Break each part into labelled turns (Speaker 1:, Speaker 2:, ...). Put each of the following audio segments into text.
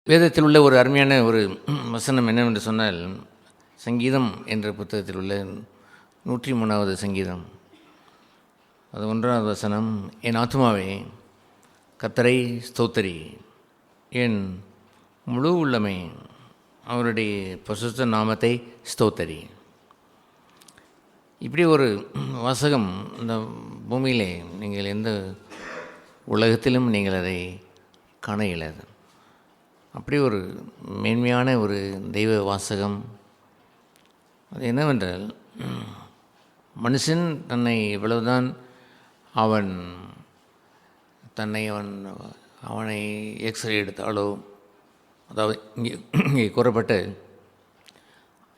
Speaker 1: வேதத்தில் உள்ள ஒரு அருமையான ஒரு வசனம் என்னவென்று சொன்னால், சங்கீதம் என்ற புத்தகத்தில் உள்ள 103வது சங்கீதம், அது 1வது வசனம். என் ஆத்துமாவே கர்த்தரை ஸ்தோத்திரி, என் முழு உள்ளமே அவருடைய பரிசுத்த நாமத்தை ஸ்தோத்திரி. இப்படி ஒரு வாசகம் இந்த பூமியிலே நீங்கள் எந்த உலகத்திலும் நீங்கள் அதை காண இயலாது. அப்படி ஒரு மேன்மையான ஒரு தெய்வ வாசகம். அது என்னவென்றால், மனுஷன் தன்னை எவ்வளவுதான் அவனை எக்ஸ்ரே எடுத்தாலோ, அதாவது இங்கே கூறப்பட்ட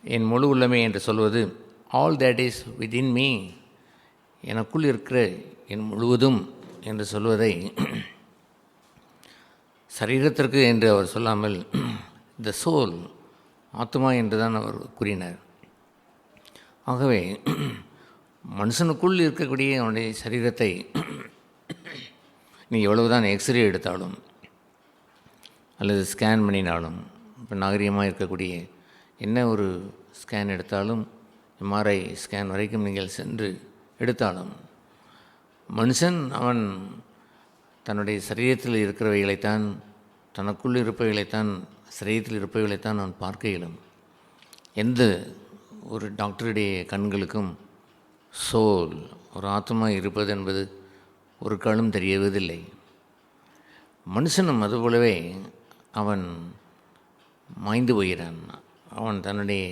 Speaker 1: என் முழு உள்ளமே என்று சொல்வது all that is within me, எனக்குள் இருக்கிற என் முழுவதும் என்று சொல்வதை சரீரத்திற்கு என்று அவர் சொல்லாமல் த சோல், ஆத்மா என்று தான் அவர் கூறினார். ஆகவே மனுஷனுக்குள் இருக்கக்கூடிய அவனுடைய சரீரத்தை நீ எவ்வளவுதான் எக்ஸ்ரே எடுத்தாலும் அல்லது ஸ்கேன் பண்ணினாலும், இப்போ நாகரிகமாக இருக்கக்கூடிய என்ன ஒரு ஸ்கேன் எடுத்தாலும், எம்ஆர்ஐ ஸ்கேன் வரைக்கும் நீங்கள் சென்று எடுத்தாலும், மனுஷன் அவன் தன்னுடைய சரீரத்தில் இருக்கிறவைகளைத்தான், தனக்குள் இருப்பவைகளைத்தான், சரீரத்தில் இருப்பவைகளைத்தான் அவன் பார்க்க இயலும். எந்த ஒரு டாக்டருடைய கண்களுக்கும் சோல், ஒரு ஆத்மா இருப்பது என்பது ஒரு காலம் தெரியவதில்லை. மனுஷனும் அதுபோலவே அவன் மாய்ந்து போகிறான். அவன் தன்னுடைய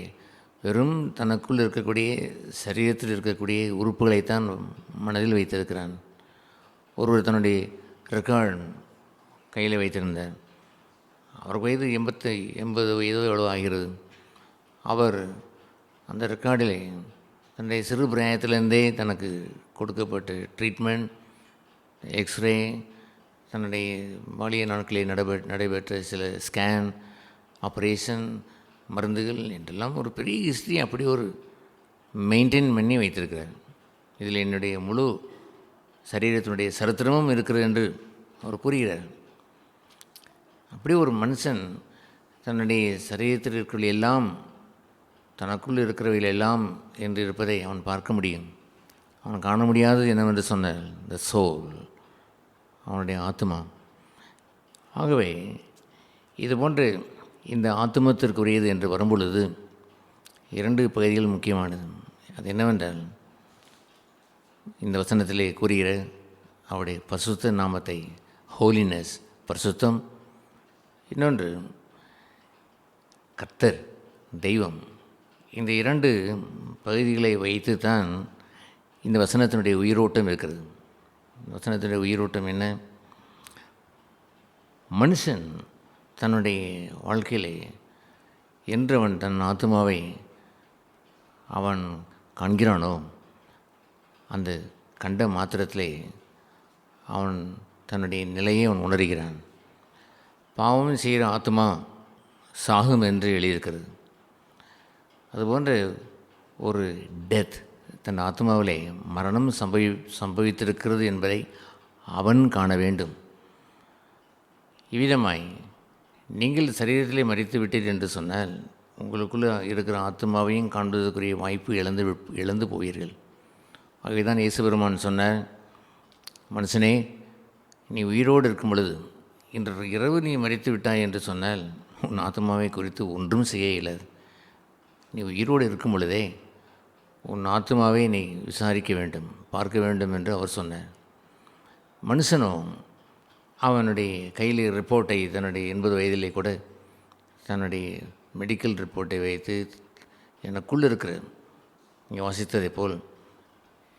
Speaker 1: வெறும் தனக்குள் இருக்கக்கூடிய சரீரத்தில் இருக்கக்கூடிய உறுப்புகளைத்தான் மனதில் வைத்திருக்கிறான். ஒருவர் தன்னுடைய ரெக்கார்டு கையில் வைத்திருந்தார். அவர் வயது 80 வயதோ எவ்வளோ ஆகிறது. அவர் அந்த ரெக்கார்டில் தன்னுடைய சிறு பிராயத்திலேருந்தே தனக்கு கொடுக்கப்பட்ட ட்ரீட்மெண்ட், எக்ஸ்ரே, தன்னுடைய பாலிய நாட்களில் நடைபெற்ற சில ஸ்கேன், ஆப்ரேஷன், மருந்துகள் என்றெல்லாம் ஒரு பெரிய ஹிஸ்ட்ரி அப்படி ஒரு மெயின்டைன் பண்ணி வைத்திருக்கிறார். இதில் என்னுடைய முழு சரீரத்தினுடைய சரித்திரமும் இருக்கிறது என்று அவர் கூறுகிறார். அப்படி ஒரு மனுஷன் தன்னுடைய சரீரத்தில் இருக்கிற எல்லாம், தனக்குள் இருக்கிறவைகள் எல்லாம் என்று இருப்பதை அவன் பார்க்க முடியும். அவன் காண முடியாதது என்னவென்று சொன்னால் த சோல், அவனுடைய ஆத்மா. ஆகவே இது போன்று இந்த ஆத்மத்திற்குரியது என்று வரும்பொழுது 2 பகுதிகள் முக்கியமானது. அது என்னவென்றால், இந்த வசனத்திலே கூறுகிற அவருடைய பரிசுத்த நாமத்தை, ஹோலினஸ், பரிசுத்தம். இன்னொன்று கர்த்தர், தெய்வம். இந்த 2 பகுதிகளை வைத்து தான் இந்த வசனத்தினுடைய உயிரோட்டம் இருக்கிறது. வசனத்தினுடைய உயிரோட்டம் என்ன? மனுஷன் தன்னுடைய வாழ்க்கையிலே என்றவன் தன் ஆத்மாவை அவன் காண்கிறானோ, அந்த கண்ட மாத்திரத்திலே அவன் தன்னுடைய நிலையை அவன் உணர்கிறான். பாவம் செய்கிற ஆத்மா சாகும் என்று எழுதியிருக்கிறது. அதுபோன்ற ஒரு டெத், தன் ஆத்மாவிலே மரணம் சம்பவித்திருக்கிறது என்பதை அவன் காண வேண்டும். இவ்விதமாய் நீங்கள் சரீரத்திலே மரித்து விட்டீர்கள் என்று சொன்னால், உங்களுக்குள்ளே இருக்கிற ஆத்மாவையும் காண்பதற்குரிய வாய்ப்பு இழந்து போவீர்கள். ஆகவேதான் இயேசு பெருமான் சொன்னார், மனுஷனே, நீ உயிரோடு இருக்கும் பொழுது, இன்று இரவு நீ மரித்து விட்டாய் என்று சொன்னால் உன் ஆத்மாவை குறித்து ஒன்றும் செய்ய இயலாது. நீ உயிரோடு இருக்கும் பொழுதே உன் ஆத்மாவை நீ விசாரிக்க வேண்டும், பார்க்க வேண்டும் என்று அவர் சொன்னார். மனுஷனும் அவனுடைய கையில் ரிப்போர்ட்டை, தன்னுடைய 80 வயதிலே கூட தன்னுடைய மெடிக்கல் ரிப்போர்ட்டை வைத்து, எனக்குள் இருக்கிற, இங்கே வாசித்ததை போல்,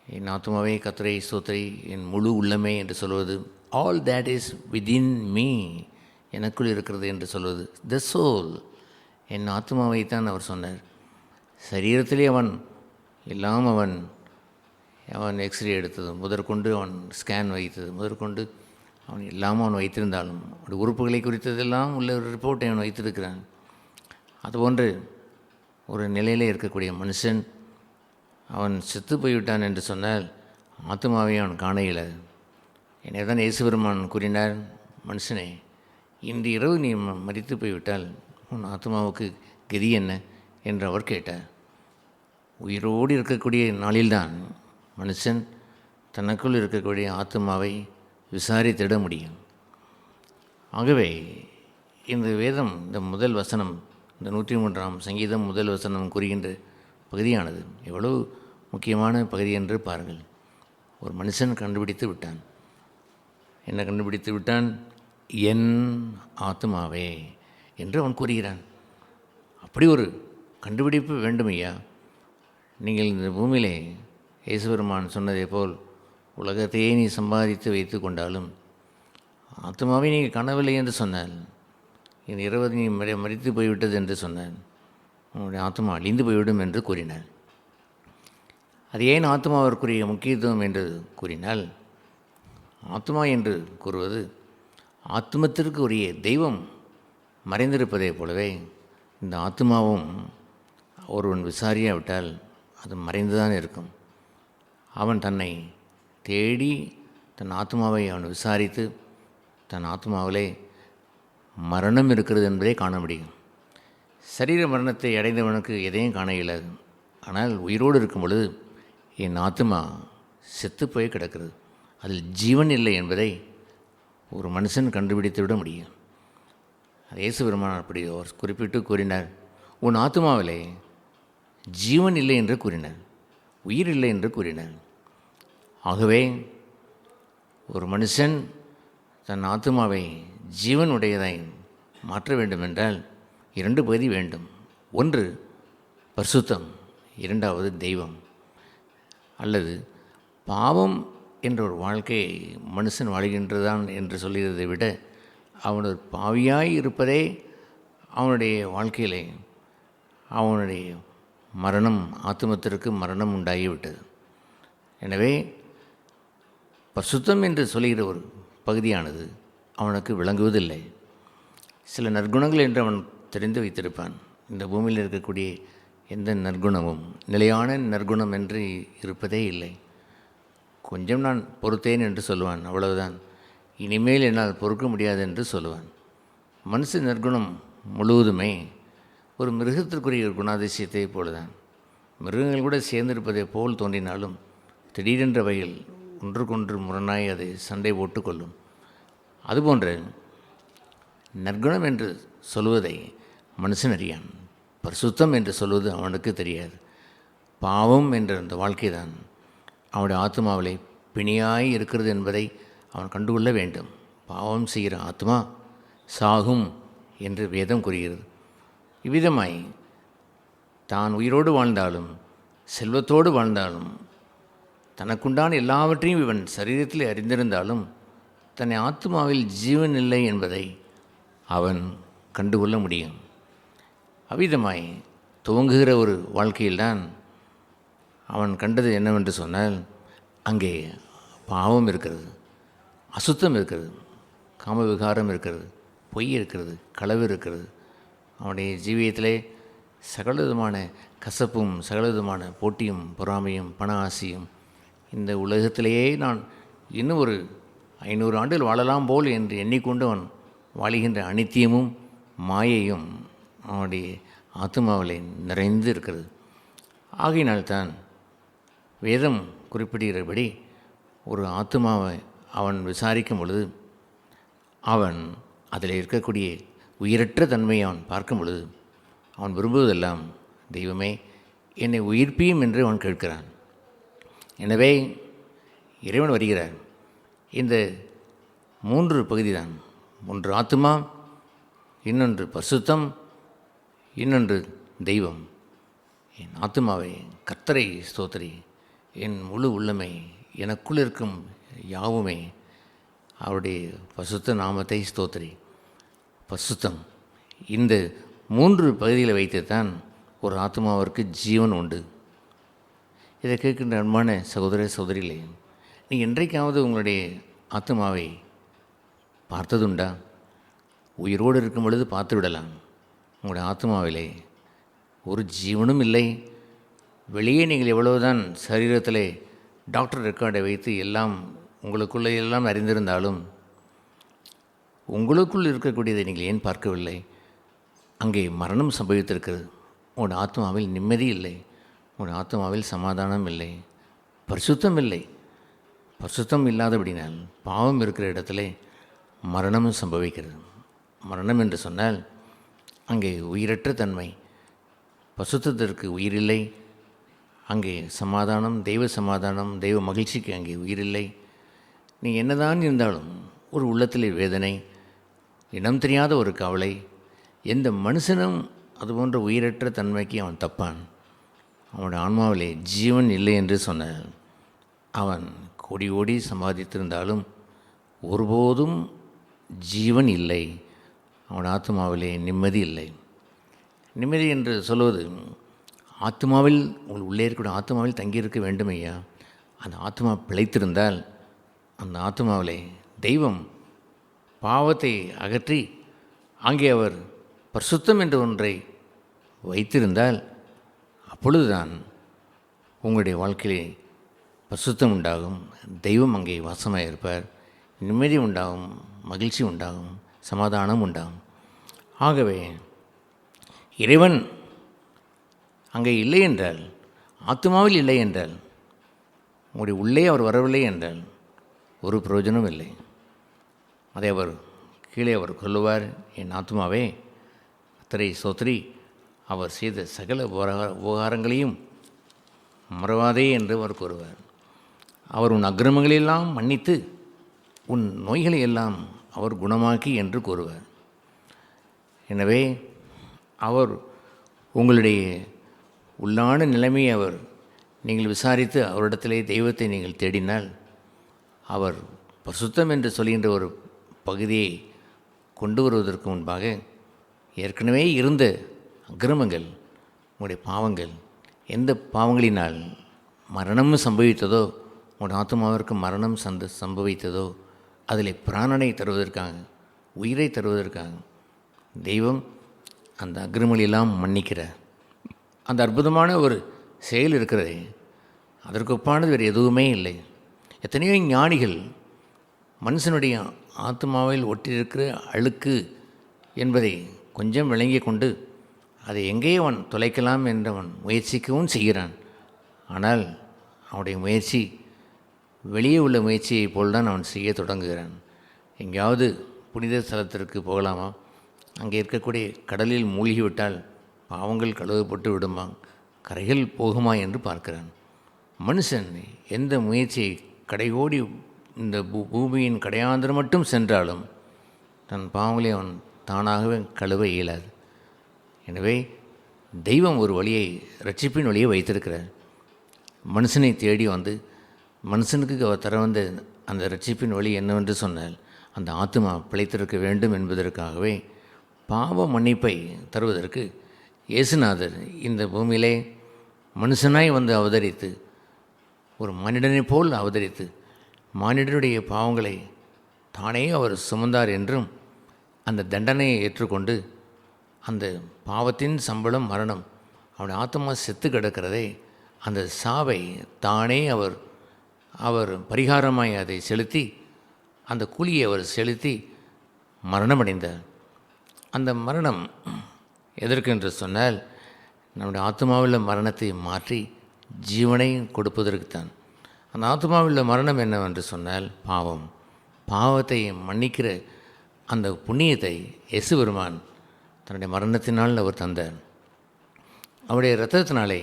Speaker 1: என் ஆத்மாவே கர்த்தரை ஸ்தோத்திரி, என் முழு உள்ளமே என்று சொல்வது all that is within me, எனக்குள் இருக்கிறது என்று சொல்வது த சோல், என் ஆத்மாவைத்தான் அவர் சொன்னார். சரீரத்திலே அவன் எல்லாம் அவன் எக்ஸ்ரே எடுத்தது முதற்கொண்டு, அவன் ஸ்கேன் வைத்தது முதற்கொண்டு, அவன் எல்லாம் அவன் வைத்திருந்தாலும் அவனுடைய உறுப்புகளை குறித்ததெல்லாம் உள்ள ஒரு ரிப்போர்ட்டை அவன் வைத்திருக்கிறான். அதுபோன்று ஒரு நிலையில் இருக்கக்கூடிய மனுஷன் அவன் செத்து போய்விட்டான் என்று சொன்னால் ஆத்மாவை அவன் காண இயலாது. எனவே தான் இயேசு பெருமான் கூறினார், மனுஷனே, இன்று இரவு நீ மரித்து போய்விட்டால் உன் ஆத்மாவுக்கு கதி என்ன என்று அவர் கேட்டார். உயிரோடு இருக்கக்கூடிய நாளில்தான் மனுஷன் தனக்குள் இருக்கக்கூடிய ஆத்மாவை விசாரித்திட முடியும். ஆகவே இந்த வேதம், இந்த முதல் வசனம், இந்த 103ஆம் சங்கீதம் முதல் வசனம் கூறுகின்ற பகுதியானது எவ்வளவு முக்கியமான பகுதி என்று பாருங்கள். ஒரு மனுஷன் கண்டுபிடித்து விட்டான். என்ன கண்டுபிடித்து விட்டான்? என் ஆத்மாவே என்று அவன் கூறுகிறான். அப்படி ஒரு கண்டுபிடிப்பு வேண்டுமையா? நீங்கள் இந்த பூமியிலே இயேசுபெருமான் சொன்னதே போல் உலகத்தையே நீ சம்பாதித்து வைத்து கொண்டாலும் ஆத்மாவை நீங்கள் காணவில்லை என்று சொன்னால், இந்த இரவு நீ மரித்து போய்விட்டது என்று சொன்னான், உன்னுடைய ஆத்மா அழிந்து போய்விடும் என்று கூறினார். அது ஏன் ஆத்மாவிற்குரிய முக்கியத்துவம் என்று கூறினால், ஆத்மா என்று கூறுவது ஆத்மத்திற்கு உரிய தெய்வம் மறைந்திருப்பதை போலவே இந்த ஆத்மாவும் ஒருவன் விசாரியாவிட்டால் அது மறைந்துதான் இருக்கும். அவன் தன்னை தேடி தன் ஆத்மாவை அவன் விசாரித்து தன் ஆத்மாவிலே மரணம் இருக்கிறது என்பதை காண முடியும். சரீர மரணத்தை அடைந்தவனுக்கு எதையும் காண இயலாது. ஆனால் உயிரோடு இருக்கும் பொழுது என் ஆத்மா செத்து போய் கிடக்கிறது, அதில் ஜீவன் இல்லை என்பதை ஒரு மனுஷன் கண்டுபிடித்து விட முடியும். இயேசுபெருமான் அப்படி அவர் குறிப்பிட்டு கூறினார், உன் ஆத்மாவிலே ஜீவன் இல்லை என்று கூறினார், உயிர் இல்லை என்று கூறினார். ஆகவே ஒரு மனுஷன் தன் ஆத்மாவை ஜீவன் உடையதாய் மாற்ற வேண்டுமென்றால் 2 பகுதி வேண்டும். ஒன்று பரிசுத்தம், இரண்டாவது தெய்வம். அல்லது பாவம் என்ற ஒரு வாழ்க்கையை மனுஷன் வாழ்கின்றதான் என்று சொல்கிறதை விட அவன் ஒரு பாவியாய் இருப்பதே அவனுடைய வாழ்க்கையிலே அவனுடைய மரணம், ஆத்மத்திற்கு மரணம் உண்டாகிவிட்டது. எனவே பரிசுத்தம் என்று சொல்கிற ஒரு பகுதியானது அவனுக்கு விளங்குவதில்லை. சில நற்குணங்கள் என்று அவன் தெரிந்து வைத்திருப்பான். இந்த பூமியில் இருக்கக்கூடிய எந்த நற்குணமும் நிலையான நற்குணம் என்று இருப்பதே இல்லை. கொஞ்சம் நான் பொறுத்தேன் என்று சொல்லுவான், அவ்வளவுதான். இனிமேல் என்னால் பொறுக்க முடியாது என்று சொல்லுவான். மனுஷ நற்குணம் முழுவதுமே ஒரு மிருகத்திற்குரிய ஒரு குணாதிசயத்தை போலதான். மிருகங்கள் கூட சேர்ந்திருப்பதை போல் தோன்றினாலும் திடீரென்ற வகையில் ஒன்றுக்கொன்று முரணாய் அதை சண்டை போட்டுக்கொள்ளும். அதுபோன்ற நற்குணம் என்று சொல்வதை மனுஷன் அறியான். பரிசுத்தம் என்று சொல்வது அவனுக்கு தெரியாது. பாவம் என்ற அந்த வாழ்க்கை தான் அவனுடைய ஆத்மாவிலே பிணியாய் இருக்கிறது என்பதை அவன் கண்டுகொள்ள வேண்டும். பாவம் செய்கிற ஆத்மா சாகும் என்று வேதம் கூறுகிறது. இவ்விதமாய் தான் உயிரோடு வாழ்ந்தாலும் செல்வத்தோடு வாழ்ந்தாலும் தனக்குண்டான எல்லாவற்றையும் இவன் சரீரத்தில் அறிந்திருந்தாலும் தன்னை ஆத்மாவில் ஜீவன் இல்லை என்பதை அவன் கண்டுகொள்ள முடியும். அவ்விதமாய் துவங்குகிற ஒரு வாழ்க்கையில்தான் அவன் கண்டது என்னவென்று சொன்னால், அங்கே பாவம் இருக்கிறது, அசுத்தம் இருக்கிறது, காம விகாரம் இருக்கிறது, பொய் இருக்கிறது, களவு இருக்கிறது. அவனுடைய ஜீவியத்திலே சகல விதமான கசப்பும் சகல விதமான போட்டியும் பொறாமையும் பண ஆசையும், இந்த உலகத்திலேயே நான் இன்னும் ஒரு 500 ஆண்டுகள் வாழலாம் போல் என்று எண்ணிக்கொண்டு அவன் வாழுகின்ற அனித்தியமும் மாயையும் அவனுடைய ஆத்மாவிலே நிறைந்து இருக்கிறது. ஆகையினால்தான் வேதம் குறிப்பிடுகிறபடி ஒரு ஆத்மாவை அவன் விசாரிக்கும் பொழுது அவன் அதில் இருக்கக்கூடிய உயிரற்ற தன்மையை அவன் பார்க்கும் பொழுது அவன் விரும்புவதெல்லாம், தெய்வமே என்னை உயிர்ப்பியும் என்று அவன் கேட்கிறான். எனவே இறைவன் வருகிறார். இந்த 3 பகுதி தான். ஒன்று ஆத்மா, இன்னொன்று பரிசுத்தம், இன்னொன்று தெய்வம். என் ஆத்மாவை கர்த்தரை ஸ்தோத்திரி, என் முழு உள்ளமை எனக்குள் இருக்கும் யாவுமே அவருடைய பரிசுத்த நாமத்தை ஸ்தோத்திரி. பரிசுத்தம், இந்த 3 பகுதிகளை வைத்துத்தான் ஒரு ஆத்மாவிற்கு ஜீவன் உண்டு. இதை கேட்கின்ற அன்பான சகோதர சகோதரிகளே, நீங்கள் என்றைக்காவது உங்களுடைய ஆத்மாவை பார்த்ததுண்டா? உயிரோடு இருக்கும் பொழுது பார்த்து விடலாம். உங்களுடைய ஆத்மாவிலே ஒரு ஜீவனும் இல்லை. வெளியே நீங்கள் எவ்வளவுதான் சரீரத்தில் டாக்டர் ரெக்கார்டை வைத்து எல்லாம் உங்களுக்குள்ளே எல்லாம் அறிந்திருந்தாலும் உங்களுக்குள் இருக்கக்கூடியதை நீங்கள் ஏன் பார்க்கவில்லை? அங்கே மரணம் சம்பவித்திருக்கிறது. உங்களுடைய ஆத்மாவில் நிம்மதி இல்லை, உங்களுடைய ஆத்மாவில் சமாதானம் இல்லை, பரிசுத்தம் இல்லை. பரிசுத்தம் இல்லாதபடினால் பாவம் இருக்கிற இடத்துல மரணமும் சம்பவிக்கிறது. மரணம் என்று சொன்னால் அங்கே உயிரற்ற தன்மை, பரிசுத்தத்திற்கு உயிரில்லை. அங்கே சமாதானம், தெய்வ சமாதானம், தெய்வ மகிழ்ச்சிக்கு அங்கே உயிரில்லை. நீ என்னதான் இருந்தாலும் ஒரு உள்ளத்திலே வேதனை, இனம் தெரியாத ஒரு கவலை. எந்த மனுஷனும் அதுபோன்ற உயிரற்ற தன்மைக்கு அவன் தப்பான். அவனுடைய ஆன்மாவிலே ஜீவன் இல்லை என்று சொன்னான். அவன் கோடி கோடி சம்பாதித்திருந்தாலும் ஒருபோதும் ஜீவன் இல்லை. அவன் ஆத்மாவிலே நிம்மதி இல்லை. நிம்மதி என்று சொல்வது ஆத்மாவில், உங்கள் உள்ளே இருக்கக்கூடிய ஆத்மாவில் தங்கியிருக்க வேண்டும் ஐயா. அந்த ஆத்மா பிழைத்திருந்தால் அந்த ஆத்மாவிலே தெய்வம் பாவத்தை அகற்றி அங்கே அவர் பரிசுத்தம் என்ற ஒன்றை வைத்திருந்தால் அப்பொழுதுதான் உங்களுடைய வாழ்க்கையிலே பரிசுத்தம் உண்டாகும், தெய்வம் அங்கே வாசமாக இருப்பார், நிம்மதி உண்டாகும், மகிழ்ச்சி உண்டாகும், சமாதானம் உண்டாகும். ஆகவே இறைவன் அங்கே இல்லை என்றால், ஆத்மாவில் இல்லை என்றால், உங்களுடைய உள்ளே அவர் வரவில்லை என்றால் ஒரு பிரயோஜனம் இல்லை. அதை அவர் கீழே அவர் சொல்லுவார், என் ஆத்மாவே கர்த்தரை ஸ்தோத்திரி, அவர் செய்த சகல உபகாரங்களையும் மறவாதே என்று அவர் கூறுவார். அவர் உன் அக்கிரமங்களெல்லாம் மன்னித்து உன் நோய்களை எல்லாம் அவர் குணமாக்கி என்று கூறுவார். எனவே அவர் உங்களுடைய உள்ளான நிலைமையை அவர் நீங்கள் விசாரித்து அவரிடத்திலே தெய்வத்தை நீங்கள் தேடினால் அவர் பரிசுத்தம் என்று சொல்கின்ற ஒரு பகுதியை கொண்டு வருவதற்கு முன்பாக ஏற்கனவே இருந்த அக்கிரமங்கள், உங்களுடைய பாவங்கள், எந்த பாவங்களினால் மரணம் சம்பவித்ததோ, உங்களுடைய ஆத்மாவிற்கு மரணம் சம்பவித்ததோ, அதில் பிராணனை தருவதற்காக, உயிரை தருவதற்காக தெய்வம் அந்த அக்கிரமங்களெல்லாம் மன்னிக்கிறார். அந்த அற்புதமான ஒரு செயல் இருக்கிறதே, அதற்கு ஒப்பானது வேறு எதுவுமே இல்லை. எத்தனையோ ஞானிகள் மனுஷனுடைய ஆத்மாவில் ஒட்டியிருக்கிற அழுக்கு என்பதை கொஞ்சம் விளங்கி கொண்டு அதை எங்கே அவன் தொலைக்கலாம் என்றவன் முயற்சிக்கவும் செய்கிறான். ஆனால் அவனுடைய முயற்சி வெளியே உள்ள முயற்சியை போல்தான் அவன் செய்ய தொடங்குகிறான். எங்கேயாவது புனித ஸ்தலத்திற்கு போகலாமா, அங்கே இருக்கக்கூடிய கடலில் மூழ்கிவிட்டால் பாவங்கள் கழுவப்பட்டு விடுமா, கரைகள் போகுமா என்று பார்க்கிறான். மனுஷன் எந்த முயற்சியை கடைகோடி இந்த பூமியின் கடையாந்திரம் மட்டும் சென்றாலும் தன் பாவங்களை அவன் தானாகவே கழுவ இயலாது. எனவே தெய்வம் ஒரு வழியை, ரட்சிப்பின் வழியை வைத்திருக்கிறார். மனுஷனை தேடி வந்து மனுஷனுக்கு அவர் தர வந்த அந்த ரட்சிப்பின் வழி என்னவென்று சொன்னால் அந்த ஆத்மா பிழைத்திருக்க வேண்டும் என்பதற்காகவே பாவ மன்னிப்பை தருவதற்கு இயேசுநாதர் இந்த பூமியிலே மனுஷனாய் வந்து அவதரித்து, ஒரு மனிதனைப் போல் அவதரித்து, மானிடனுடைய பாவங்களை தானே அவர் சுமந்தார் என்றும், அந்த தண்டனையை ஏற்றுக்கொண்டு அந்த பாவத்தின் சம்பளம் மரணம், அவருடைய ஆத்மா செத்து கிடக்கிறதே, அந்த சாவை தானே அவர் பரிகாரமாய் அதை செலுத்தி, அந்த கூலியை அவர் செலுத்தி மரணமடைந்தார். அந்த மரணம் எதற்கு என்று சொன்னால் நம்முடைய ஆத்மாவில் மரணத்தை மாற்றி ஜீவனை கொடுப்பதற்குத்தான். அந்த ஆத்மாவில் மரணம் என்னவென்று சொன்னால் பாவத்தை மன்னிக்கிற அந்த புண்ணியத்தை இயேசு பெருமான் தன்னுடைய மரணத்தினால் அவர் தந்தார். அவருடைய இரத்தத்தினாலே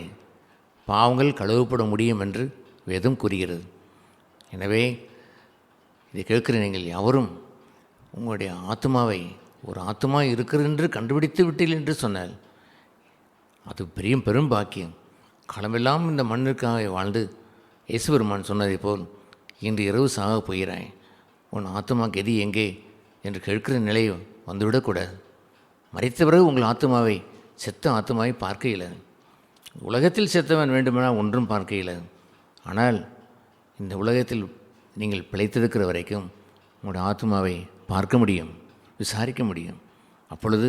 Speaker 1: பாவங்கள் கழுவப்பட முடியும் என்று வேதம் கூறுகிறது. எனவே இதை கேட்கிற நீங்கள் யாவரும் உங்களுடைய ஆத்மாவை ஒரு ஆத்மா இருக்கிறது என்று கண்டுபிடித்து விட்டீர்கள் என்று சொன்னால் அது பெரும் பாக்கியம். காலமெல்லாம் இந்த மண்ணிற்காக வாழ்ந்து இயேசு பெருமான் சொன்னதை போல் இன்று இரவு சாக போகிறாய், உன் ஆத்மா கதி எங்கே என்று கேட்கிற நிலை வந்துவிடக்கூடாது. மறைத்த பிறகு உங்கள் ஆத்மாவை, செத்த ஆத்மாவை பார்க்க இயலாது. உலகத்தில் செத்தவன் வேண்டுமெனால் ஒன்றும் பார்க்க இயலாது. ஆனால் இந்த உலகத்தில் நீங்கள் பிழைத்திருக்கிற வரைக்கும் உங்களுடைய ஆத்மாவை பார்க்க முடியும், விசாரிக்க முடியும். அப்பொழுது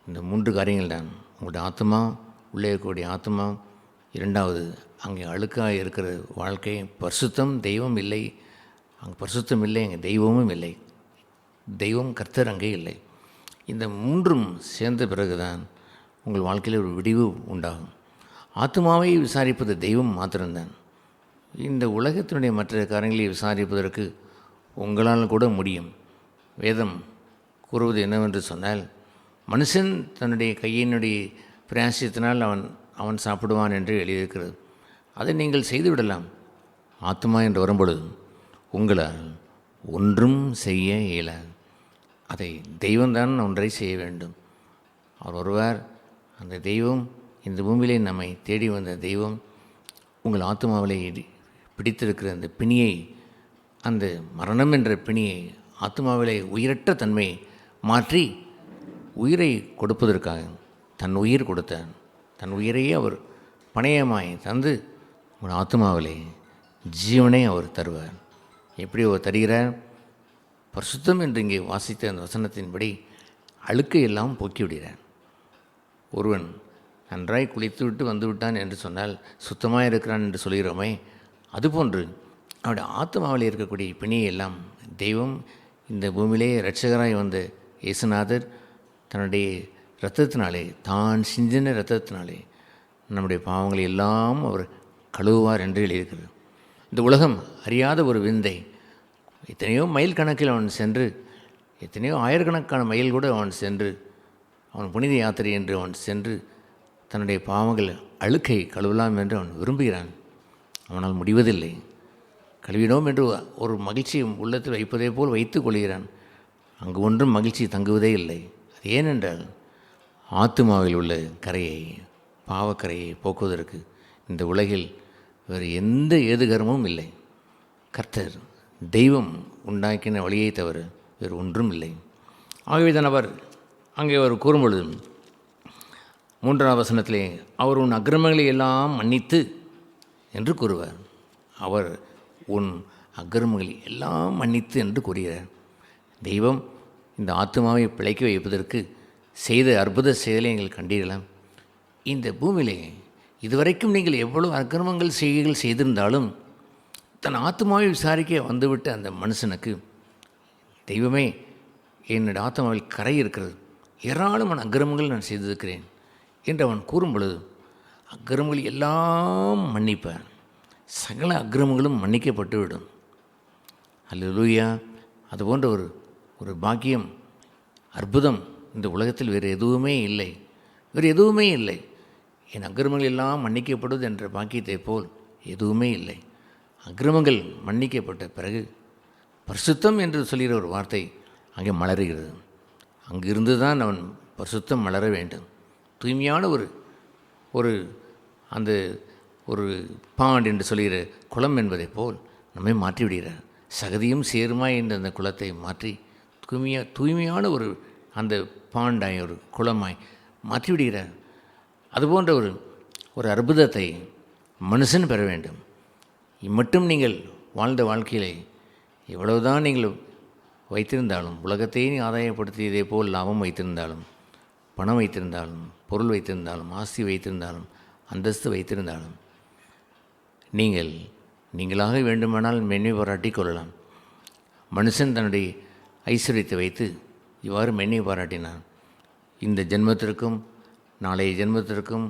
Speaker 1: இந்த 3 காரியங்கள் தான், உங்களுடைய ஆத்மா, உள்ளே இருக்கக்கூடிய ஆத்மா, இரண்டாவது அங்கே அழுக்காக இருக்கிற வாழ்க்கை, பரிசுத்தம், தெய்வம் இல்லை, அங்கே பரிசுத்தம் இல்லை, அங்கே தெய்வமும் இல்லை. தெய்வம் கர்த்தர் அங்கே இல்லை. இந்த மூன்றும் சேர்ந்த பிறகுதான் உங்கள் வாழ்க்கையில் ஒரு விடிவு உண்டாகும். ஆத்மாவை விசாரிப்பது தெய்வம் மாத்திரம்தான். இந்த உலகத்தினுடைய மற்ற காரியங்களை விசாரிப்பதற்கு உங்களால் கூட முடியும். வேதம் கூறுவது என்னவென்று சொன்னால், மனுஷன் தன்னுடைய கையினுடைய பிரயாசத்தினால் அவன் சாப்பிடுவான் என்று எழுதியிருக்கிறது. அதை நீங்கள் செய்துவிடலாம். ஆத்மா என்று வரும்பொழுது உங்களால் ஒன்றும் செய்ய இயலாது. அதை தெய்வம்தான் ஒன்றை செய்ய வேண்டும். அவர் வருவார். அந்த தெய்வம், இந்த பூமியிலே நம்மை தேடி வந்த தெய்வம், உங்கள் ஆத்மாவிலே பிடித்திருக்கிற அந்த பிணியை, அந்த மரணம் என்ற பிணியை, ஆத்மாவிலே உயிரற்ற தன்மையை மாற்றி உயிரை கொடுப்பதற்காக தன் உயிர் கொடுத்தார். தன் உயிரையே அவர் பணயமாய் தந்து உங்கள் ஆத்மாவிலே ஜீவனை அவர் தருவார். எப்படி அவர் தருகிறார்? பரிசுத்தம் என்று இங்கே வாசித்த அந்த வசனத்தின்படி அழுக்கை எல்லாம் போக்கிவிடுகிறார். ஒருவன் நன்றாய் குளித்துவிட்டு வந்துவிட்டான் என்று சொன்னால் சுத்தமாக இருக்கிறான் என்று சொல்கிறோமே, அதுபோன்று அவருடைய ஆத்மாவில் இருக்கக்கூடிய பிணியை எல்லாம் தெய்வம் இந்த பூமியிலே இரட்சகராய் வந்த இயேசுநாதர் தன்னுடைய இரத்தத்தினாலே, தான் சிந்தின இரத்தத்தினாலே நம்முடைய பாவங்களை எல்லாம் அவர் கழுவுவார் என்று எழுதியிருக்கிறது. இந்த உலகம் அறியாத ஒரு விந்தை. எத்தனையோ மைல் கணக்கில் அவன் சென்று, எத்தனையோ ஆயிரக்கணக்கான மைல் கூட அவன் சென்று, அவன் புனித யாத்திரை என்று அவன் சென்று தன்னுடைய பாவங்கள் அழுக்கை கழுவலாம் என்று அவன் விரும்புகிறான். அவனால் முடிவதில்லை. கழுவினோம் என்று ஒரு மகிழ்ச்சியை உள்ளத்தில் வைப்பதே போல் வைத்து கொள்கிறான். அங்கு ஒன்றும் மகிழ்ச்சி தங்குவதே இல்லை. அது ஏனென்றால் ஆத்துமாவில் உள்ள கரையை, பாவக்கரையை போக்குவதற்கு இந்த உலகில் வேறு எந்த ஏதுகரமும் இல்லை. கர்த்தர் தெய்வம் உண்டாக்கின வழியை தவிர வேறு ஒன்றும் இல்லை. ஆகவே தான் அவர் அங்கே அவர் கூறும்பொழுது 3ஆம் வசனத்திலே அவர் உன் அக்கிரமங்களை எல்லாம் மன்னித்து என்று கூறுவார். அவர் உன் அக்கிரமங்களை எல்லாம் மன்னித்து என்று கூறுகிறார். தெய்வம் இந்த ஆத்மாவை பிழைக்க வைப்பதற்கு செய்த அற்புத செயலை நீங்கள் கண்டீர்களாம். இந்த பூமியிலே இதுவரைக்கும் நீங்கள் எவ்வளவு அக்கிரமங்கள் செய்கைகள் செய்திருந்தாலும் தன் ஆத்மாவை விசாரிக்க வந்துவிட்ட அந்த மனுஷனுக்கு தெய்வமே, என்னுடைய ஆத்மாவில் கரை இருக்கிறது, ஏராளமான அக்கிரமங்கள் நான் செய்திருக்கிறேன் என்று அவன் கூறும் பொழுது அக்கிரமங்கள் எல்லாம் மன்னிப்பார். சகல அக்கிரமங்களும் மன்னிக்கப்பட்டுவிடும். அல்லேலூயா! அதுபோன்ற ஒரு பாக்கியம், அற்புதம் இந்த உலகத்தில் வேறு எதுவுமே இல்லை. வேறு எதுவுமே இல்லை. என் அக்கிரமங்கள் எல்லாம் மன்னிக்கப்படுவது என்ற பாக்கியத்தை போல் எதுவுமே இல்லை. அக்கிரமங்கள் மன்னிக்கப்பட்ட பிறகு பரிசுத்தம் என்று சொல்கிற ஒரு வார்த்தை அங்கே மலருகிறது. அங்கிருந்து தான் அவன் பரிசுத்தம் மலர வேண்டும். தூய்மையான ஒரு அந்த ஒரு பாண்ட் என்று சொல்கிற குளம் என்பதை போல் நம்மை மாற்றிவிடுகிறார். சகதியும் சேருமாய் என்ற அந்த குளத்தை மாற்றி தூய்மையான ஒரு அந்த பாண்டாய், ஒரு குளமாய் மாற்றிவிடுகிறார். அதுபோன்ற ஒரு அற்புதத்தை மனுஷன் பெற வேண்டும். இம்மட்டும் நீங்கள் வாழ்ந்த வாழ்க்கையிலே எவ்வளவுதான் நீங்கள் வைத்திருந்தாலும், உலகத்தையே ஆதாயப்படுத்தியதே போல் லாபம் வைத்திருந்தாலும், பணம் வைத்திருந்தாலும், பொருள் வைத்திருந்தாலும், ஆஸ்தி வைத்திருந்தாலும், அந்தஸ்து வைத்திருந்தாலும், நீங்களாக வேண்டுமானால் மென்மை பாராட்டி கொள்ளலாம். மனுஷன் தன்னுடைய ஐஸ்வர்யத்தை வைத்து இவ்வாறு மென்மை பாராட்டினான். இந்த ஜென்மத்திற்கும் நாளைய ஜென்மத்திற்கும்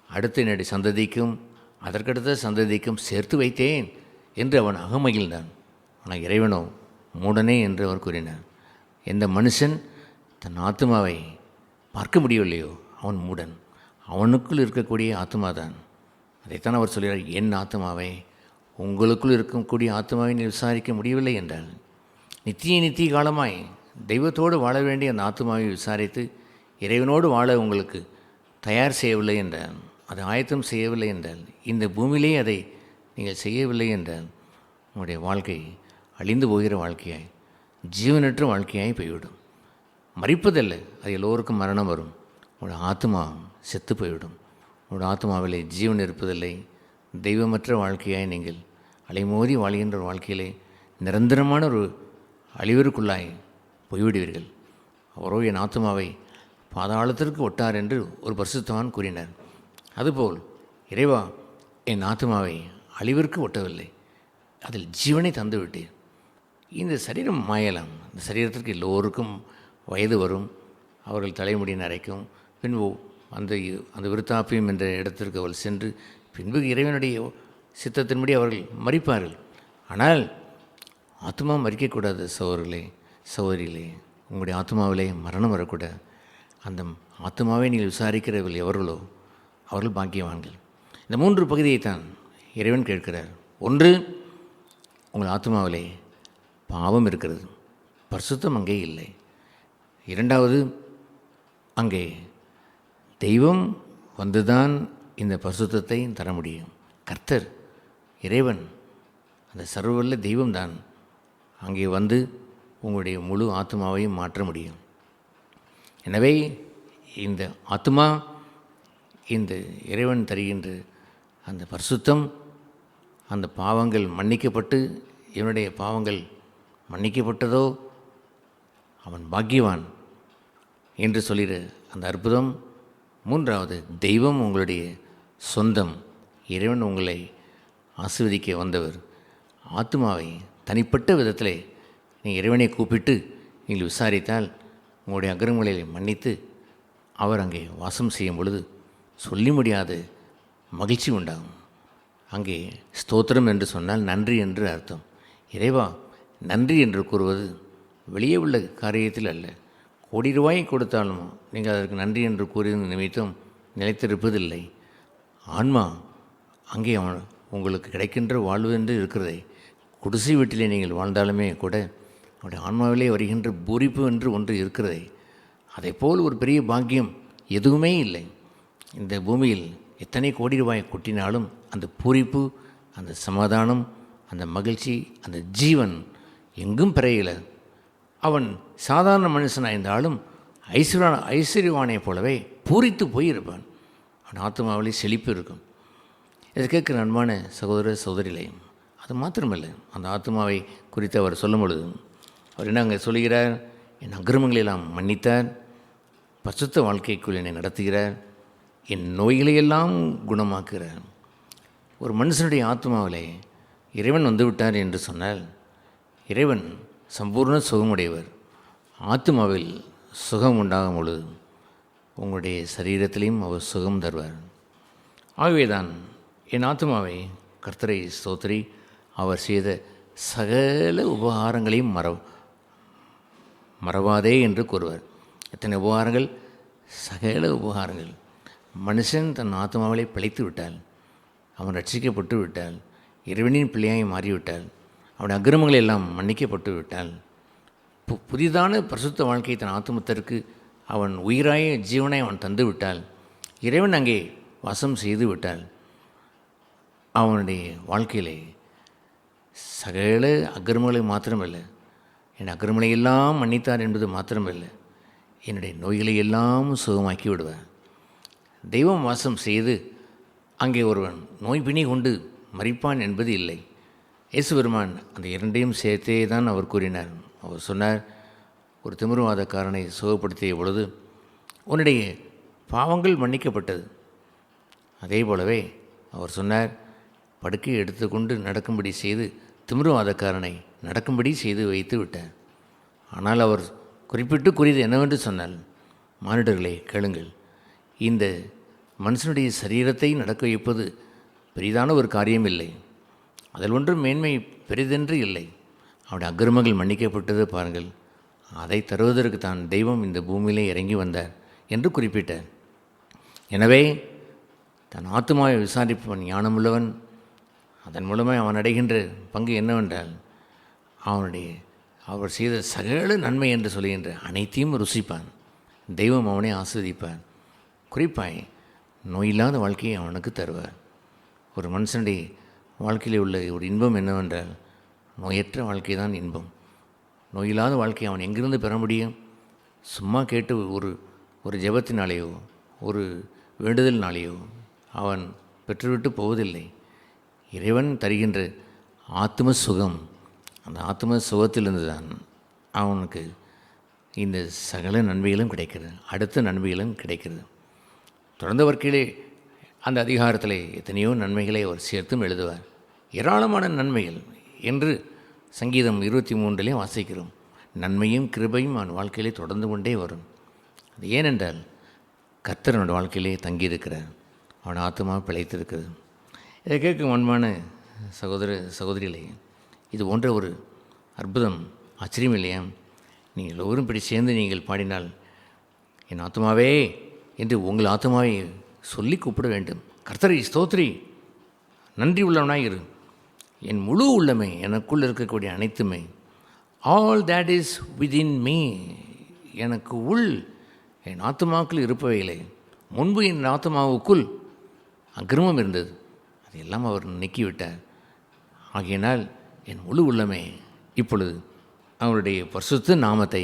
Speaker 1: அடுத்த என்னுடைய சந்ததிக்கும் அதற்கடுத்த சந்ததிக்கும் சேர்த்து வைத்தேன் என்று அவன் அகமகிழ்ந்தான். ஆனால் இறைவனோ மூடனே என்று அவர் கூறினார். எந்த மனுஷன் தன் ஆத்மாவை பார்க்க முடியவில்லையோ அவன் மூடன். அவனுக்குள் இருக்கக்கூடிய ஆத்மா தான். அதைத்தான் அவர் சொல்கிறார், என் ஆத்மாவை, உங்களுக்குள் இருக்கக்கூடிய ஆத்மாவை நீ விசாரிக்க முடியவில்லை என்றால், நித்திய காலமாய் தெய்வத்தோடு வாழ வேண்டிய அந்த ஆத்மாவை விசாரித்து இறைவனோடு வாழ உங்களுக்கு தயார் செய்யவில்லை என்றால், அதை ஆயத்தம் செய்யவில்லை என்றால், இந்த பூமியிலே அதை நீங்கள் செய்யவில்லை என்றால், உங்களுடைய வாழ்க்கை அழிந்து போகிற வாழ்க்கையாய், ஜீவனற்ற வாழ்க்கையாய் போய்விடும். மரிப்பதல்ல, அது எல்லோருக்கும் மரணம் வரும். உங்களுடைய ஆத்மா செத்து போய்விடும். உங்களுடைய ஆத்மாவிலே ஜீவன் இருப்பதில்லை. தெய்வமற்ற வாழ்க்கையாய் நீங்கள் அலைமோதி வாழ்கின்ற வாழ்க்கையிலே நிரந்தரமான ஒரு அழிவிற்குள்ளாய் போய்விடுவீர்கள். அவரோ என் ஆத்மாவை பாதாளத்திற்கு ஒட்டார் என்று ஒரு பரிசுத்தவான் கூறினார். அதுபோல் இறைவா, என் ஆத்மாவை அழிவிற்கு ஒட்டவில்லை, அதில் ஜீவனை தந்து விட்டீர். இந்த சரீரம் மாயலாம். இந்த சரீரத்திற்கு எல்லோருக்கும் வயது வரும், அவர்கள் தலைமுடி நரைக்கும், பின்பு அந்த அந்த விருத்தாப்பியம் என்ற இடத்திற்கு அவள் சென்று பின்பு இறைவனுடைய சித்தத்தின்படி அவர்கள் மரிப்பார்கள். ஆனால் ஆத்மா மறிக்கக்கூடாது. சகோதரர்களே, சகோதரிகளே, உங்களுடைய ஆத்மாவிலே மரணம் வரக்கூடாது. அந்த ஆத்மாவை நீங்கள் விசாரிக்கிறவர்கள் எவர்களோ அவர்கள் பாக்கியவான்கள். இந்த 3 பகுதியைத்தான் இறைவன் கேட்கிறார். ஒன்று, உங்கள் ஆத்மாவிலே பாவம் இருக்கிறது, பரிசுத்தம் அங்கே இல்லை. இரண்டாவது, அங்கே தெய்வம் வந்துதான் இந்த பரிசுத்தத்தை தர முடியும். கர்த்தர், இறைவன், அந்த சர்வவல்ல தெய்வம்தான் அங்கே வந்து உங்களுடைய முழு ஆத்மாவையும் மாற்ற முடியும். எனவே இந்த ஆத்மா இந்த இறைவன் தருகின்ற அந்த பரிசுத்தம், அந்த பாவங்கள் மன்னிக்கப்பட்டு இவனுடைய பாவங்கள் மன்னிக்கப்பட்டதோ அவன் பாக்கியவான் என்று சொல்லிற அந்த அற்புதம். மூன்றாவது, தெய்வம் உங்களுடைய சொந்தம், இறைவன் உங்களை ஆசீர்வதிக்க வந்தவர். ஆத்மாவை தனிப்பட்ட விதத்தில் நீங்கள் இறைவனை கூப்பிட்டு நீங்கள் விசாரித்தால் உங்களுடைய அக்கிரமங்களை மன்னித்து அவர் அங்கே வாசம் செய்யும் பொழுது சொல்லி முடியாத மகிழ்ச்சி உண்டாகும். அங்கே ஸ்தோத்திரம் என்று சொன்னால் நன்றி என்று அர்த்தம். இறைவா நன்றி என்று கூறுவது வெளியே உள்ள காரியத்தில் அல்ல. கோடி ரூபாய் கொடுத்தாலும் நீங்கள் அதற்கு நன்றி என்று கூறிய நிமித்தம் நிலைத்திருப்பதில்லை. ஆன்மா அங்கே உங்களுக்கு கிடைக்கின்ற வாழ்வு என்று இருக்கிறதே. குடிசை வீட்டிலே நீங்கள் வாழ்ந்தாலுமே கூட அவருடைய ஆன்மாவிலே வருகின்ற பூரிப்பு என்று ஒன்று இருக்கிறதே. அதை போல் ஒரு பெரிய பாக்கியம் எதுவுமே இல்லை. இந்த பூமியில் எத்தனை கோடி ரூபாய் கொட்டினாலும் அந்த பூரிப்பு, அந்த சமாதானம், அந்த மகிழ்ச்சி, அந்த ஜீவன் எங்கும் பிறையில. அவன் சாதாரண மனுஷனாக இருந்தாலும் ஐஸ்வர்யவானைப் போலவே பூரித்து போயிருப்பான். அவன் ஆத்மாவிலே செழிப்பு இருக்கும். இதை கேட்குற அன்பான சகோதர சகோதரிகளையும் அது மாத்திரமல்ல, அந்த ஆத்மாவை குறித்து அவர் சொல்லும் பொழுது அவர் என்ன அங்கே சொல்கிறார்? என் அக்கிரமங்களெல்லாம் மன்னித்தார், பரிசுத்த வாழ்க்கைக்குள் என்னை நடத்துகிறார், என் நோய்களையெல்லாம் குணமாக்குகிறார். ஒரு மனுஷனுடைய ஆத்மாவிலே இறைவன் வந்துவிட்டார் என்று சொன்னால் இறைவன் சம்பூர்ண சுகமுடையவர். ஆத்மாவில் சுகம் உண்டாகும் பொழுது உங்களுடைய சரீரத்திலையும் அவர் சுகம் தருவார். ஆகவேதான் என் ஆத்மாவை கர்த்தரை ஸ்தோத்திரி, அவர் செய்த சகல உபகாரங்களையும் மறவாதே என்று கூறுவார். எத்தனை உபகாரங்கள்! சகல உபகாரங்கள். மனுஷன் தன் ஆத்மாவிலே பிழைத்து விட்டால், அவன் ரட்சிக்கப்பட்டு விட்டால், இறைவனின் பிள்ளையாய் மாறிவிட்டால், அவன் அக்கிரமங்கள் எல்லாம் மன்னிக்கப்பட்டு விட்டால், புதிதான பரிசுத்த வாழ்க்கையை தன் ஆத்மத்திற்கு அவன் உயிராய ஜீவனை அவன் தந்து விட்டால், இறைவன் அங்கே வாசம் செய்து விட்டால், அவனுடைய வாழ்க்கையிலே சகல அக்கிரமங்களை மாத்திரமல்ல, என் அக்கிரமங்களை எல்லாம் மன்னித்தார் என்பது மாத்திரமல்ல, என்னுடைய நோய்களை எல்லாம் சுகமாக்கி விடுவார். தெய்வம் வாசம் செய்து அங்கே ஒருவன் நோய் பிணி கொண்டு மரிப்பான் என்பது இல்லை. இயேசு பெருமான் அந்த இரண்டையும் சேர்த்தே தான் அவர் கூறினார். அவர் சொன்னார், ஒரு திமிர்வாதக்காரனை சுகப்படுத்திய பொழுது உன்னுடைய பாவங்கள் மன்னிக்கப்பட்டது. அதே போலவே அவர் சொன்னார், படுக்கையை எடுத்துக்கொண்டு நடக்கும்படி செய்து திமிர்வாதக்காரனை நடக்கும்படி செய்து வைத்து விட்டார். ஆனால் அவர் குறிப்பிட்டு கூறியது என்னவென்று சொன்னால், மானிடர்களே கேளுங்கள், இந்த மனுஷனுடைய சரீரத்தை நடக்க வைப்பது பெரிதான ஒரு காரியம் இல்லை, அதில் ஒன்றும் மேன்மை பெரிதென்று இல்லை. அவருடைய அக்கிரமங்கள் மன்னிக்கப்பட்டது பாருங்கள், அதை தருவதற்கு தான் தெய்வம் இந்த பூமியிலே இறங்கி வந்தார் என்று குறிப்பிட்டார். எனவே தன் ஆத்மாவை விசாரிப்பவன் ஞானமுள்ளவன். அதன் மூலமாக அவன் அடைகின்ற பங்கு என்னவென்றால், அவர் செய்த சகல நன்மை என்று சொல்கின்ற அனைத்தையும் ருசிப்பான். தெய்வம் அவனை ஆஸ்வதிப்பார். குறிப்பாய் நோயில்லாத வாழ்க்கையை அவனுக்கு தருவார். ஒரு மனுஷனுடைய வாழ்க்கையில் உள்ள ஒரு இன்பம் என்னவென்றால், நோயற்ற வாழ்க்கை தான் இன்பம். நோயில்லாத வாழ்க்கையை அவன் எங்கிருந்து பெற முடியும்? சும்மா கேட்டு ஒரு ஜெபத்தினாலேயோ ஒரு வேண்டுதல்னாலேயோ அவன் பெற்றுவிட்டு போவதில்லை. இறைவன் தருகின்ற ஆத்ம சுகம், அந்த ஆத்ம சுகத்திலிருந்து தான் அவனுக்கு இந்த சகல நன்மைகளும் கிடைக்கிறது, அடுத்த நன்மைகளும் கிடைக்கிறது. தொடர்ந்த வாழ்க்கையிலே அந்த அதிகாரத்தில் எத்தனையோ நன்மைகளை அவர் சேர்த்தும் எழுதுவார். ஏராளமான நன்மைகள் என்று சங்கீதம் 23 வாசிக்கிறோம். நன்மையும் கிருபையும் அவன் வாழ்க்கையிலே தொடர்ந்து கொண்டே வரும். அது ஏனென்றால் கர்த்தர் அவனோட வாழ்க்கையிலே தங்கியிருக்கிறார், அவன் ஆத்மா பிழைத்திருக்கிறது. இதை கேட்கும் அன்பான சகோதரிகளே, இது போன்ற ஒரு அற்புதம் ஆச்சரியம் இல்லையா? நீங்கள் எல்லோரும் இப்படி சேர்ந்து நீங்கள் பாடினால், என் ஆத்மாவே என்று உங்கள் ஆத்மாவை சொல்லி கூப்பிட வேண்டும். கர்த்தரை ஸ்தோத்திரி, நன்றி உள்ளவனாய் இரு, என் முழு உள்ளமை, எனக்குள் இருக்கக்கூடிய அனைத்துமே, all that is within me, எனக்கு உள் என் ஆத்மாவுக்குள் இருப்பவைகளே. முன்பு என் ஆத்மாவுக்குள் அக்கிரமம் இருந்தது, அதையெல்லாம் அவர் நீக்கிவிட்டார். ஆகையினால் என் முழு உள்ளமே இப்பொழுது அவருடைய பரிசுத்த நாமத்தை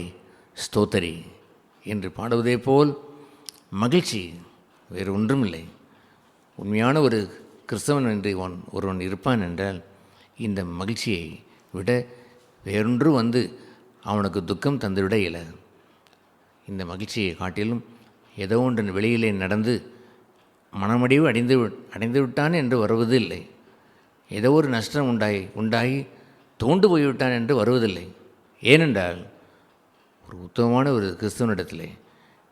Speaker 1: ஸ்தோத்தரி என்று பாடுவதே போல் மகிழ்ச்சி வேறு ஒன்றும் இல்லை. உண்மையான ஒரு கிறிஸ்தவன் என்று ஒருவன் இருப்பான் என்றால் இந்த மகிழ்ச்சியை விட வேறொன்று வந்து அவனுக்கு துக்கம் தந்துவிட இயலாது. இந்த மகிழ்ச்சியை காட்டிலும் ஏதோ ஒன்றின் வெளியிலே நடந்து மனமடிவு அடைந்து விட்டான் என்று வருவது இல்லை. ஏதோ ஒரு நஷ்டம் உண்டாகி தோண்டு போய்விட்டான் என்று வருவதில்லை. ஏனென்றால் ஒரு உத்தமமான ஒரு கிறிஸ்தவனிடத்திலே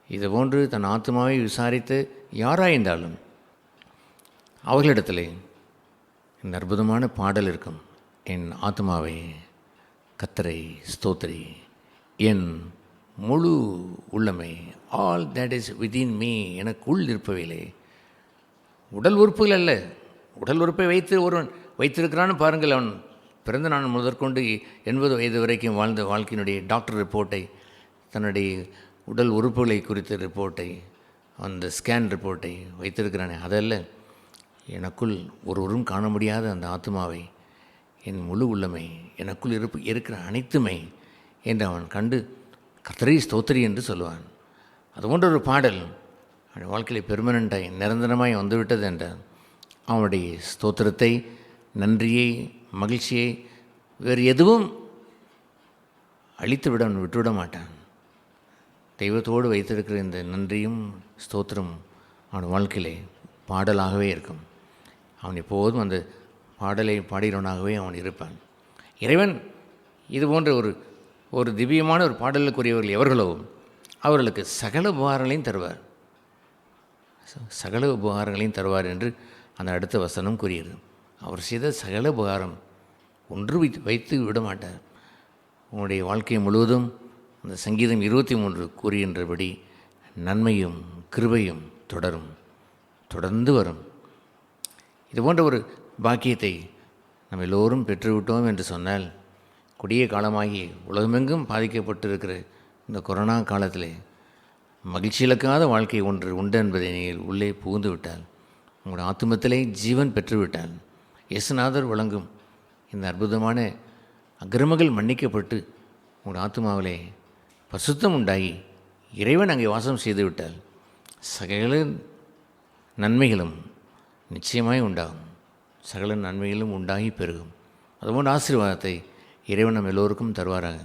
Speaker 1: இதுபோன்று தன் ஆத்மாவை விசாரித்து யாராயிருந்தாலும் அவர்களிடத்திலே இந்த அற்புதமான பாடல் இருக்கும். என் ஆத்மாவை கர்த்தரை ஸ்தோத்திரி, என் முழு உள்ளமை, all that is within me, எனக்குள் இருப்பவையிலே. உடல் உறுப்புகள் அல்ல, உடல் உறுப்பை வைத்து ஒருவன் வைத்திருக்கிறான்னு பாருங்கள். அவன் பிறந்த நாள் முதற்கொண்டு 80 வயது வரைக்கும் வாழ்ந்த வாழ்க்கையினுடைய டாக்டர் ரிப்போர்ட்டை, தன்னுடைய உடல் உறுப்புகளை குறித்த ரிப்போர்ட்டை, அந்த ஸ்கேன் ரிப்போர்ட்டை வைத்திருக்கிறானே, அதல்ல. எனக்குள் ஒருவரும் காண முடியாத அந்த ஆத்மாவை, என் முழு உள்ளமை, எனக்குள் இருக்கிற அனைத்துமை என்று அவன் கண்டு கர்த்தரை ஸ்தோத்திரி என்று சொல்லுவான். அதுபோன்ற ஒரு பாடல் அவனுடைய வாழ்க்கையில் பெர்மனண்டாய் நிரந்தரமாய் வந்துவிட்டது என்றால் அவனுடைய ஸ்தோத்திரத்தை, நன்றியை, மகிழ்ச்சியை வேறு எதுவும் அழித்துவிட அவன் விட்டுவிட மாட்டான். தெய்வத்தோடு வைத்திருக்கிற இந்த நன்றியும் ஸ்தோத்திரம் அவன் வாழ்க்கையிலே பாடலாகவே இருக்கும். அவன் எப்போதும் அந்த பாடலை பாடுகிறவனாகவே அவன் இருப்பான். இறைவன் இது போன்ற ஒரு திவ்யமான ஒரு பாடலுக்குரியவர்கள் எவர்களோ அவர்களுக்கு சகல உபகாரங்களையும் தருவார், சகல உபகாரங்களையும் தருவார் என்று அந்த அடுத்த வசனம் கூறியது. அவர் செய்த சகல உபகாரம் ஒன்று வைத்து விட மாட்டார். உங்களுடைய வாழ்க்கை முழுவதும் அந்த சங்கீதம் 23 கூறுகின்றபடி நன்மையும் கிருபையும் தொடர்ந்து வரும். இது போன்ற ஒரு பாக்கியத்தை நம்ம எல்லோரும் பெற்றுவிட்டோம் என்று சொன்னால், கொடிய காலமாகி உலகமெங்கும் பாதிக்கப்பட்டிருக்கிற இந்த கொரோனா காலத்திலே மகிழ்ச்சி இழக்காத வாழ்க்கை ஒன்று உண்டு என்பதை நீங்கள் உள்ளே புகுந்து விட்டால், உங்களுடைய ஆத்துமத்திலே ஜீவன் பெற்றுவிட்டால், இயேசுநாதர் வழங்கும் இந்த அற்புதமான அக்கிரமங்கள் மன்னிக்கப்பட்டு உங்களுடைய ஆத்துமாவிலே பரிசுத்தம் உண்டாகி இறைவன் அங்கே வாசம் செய்து விட்டால் சகல நன்மைகளும் நிச்சயமாய் உண்டாகும், சகல நன்மைகளும் உண்டாகி பெருகும். அதுபோன்ற ஆசீர்வாதத்தை இறைவன் நம் எல்லோருக்கும் தருவாராக.